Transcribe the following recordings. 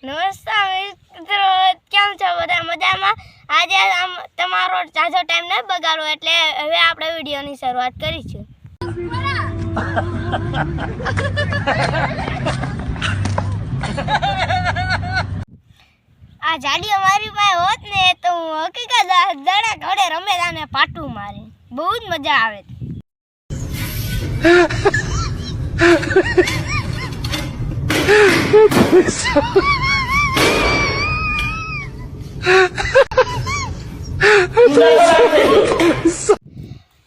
નમસ્કાર મિત્રો, કેમ છો બધા? મજામાં? આજે તમારો જાજો ટાઈમ ન બગાડો એટલે હવે આપણે વિડિયોની શરૂઆત કરીશું. આ જાડી અમારી પાસે હોત ને તો હું હકીકત દડા ઘોડે રમેલા ને પાટું મારી બહુ જ મજા આવે.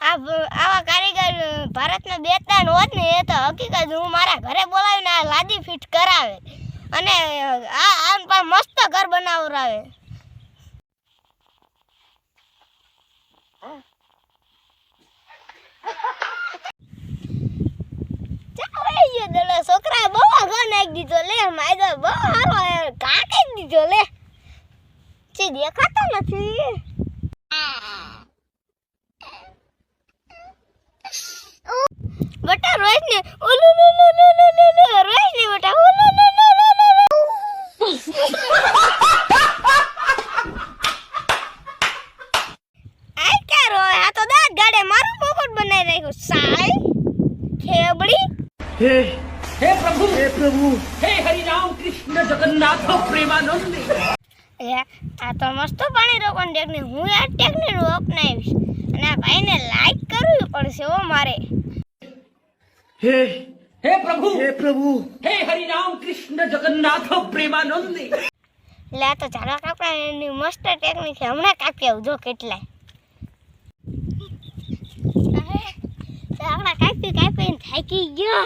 આવા કારીગર ભારતના બે ત્રણ હોત ને એ તો હકીકત હું મારા ઘરે બોલાવીને આ લાદી ફિટ કરાવે અને આ પણ મસ્ત ઘર બનાવરાવે. છોકરા બહુ આગળ નાખી દીધો લે, માય બહુ સારો કાઢી દીધો લે, જે દેખાતો નથી. બટા રોજ ને ઓલો લો લો લો લો લો લો રોજ ને બટા ઓલો લો લો લો લો લો. આ કે રોય, આ તો દાંત ગાડે મારું મુકુટ બનાવી નાખ્યું. સાય ખેબડી. हे प्रभु हे हरि राम कृष्ण जगन्नाथ प्रेमानंद. આ તો मस्त પાણી રોકવાની ટેકનિક હું આ ટેકનિક અપનાવીશ અને આ ભાઈને લાઈક કરવી પડશે ઓ મારે. हे प्रभु हे हरि राम कृष्ण जगन्नाथ प्रेमानंद. લે તો ચાલો કાપવાની મસ્ત ટેકનિક છે, હમણાં કાપી આવું જો કેટલાય. આપણા કાપીને થાકી ગયો.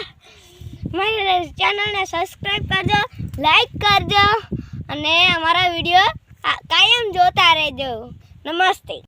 મારી ચેનલને સબસ્ક્રાઇબ કરજો, લાઈક કરજો અને અમારા વિડીયો કાયમ જોતા રહેજો. નમસ્તે.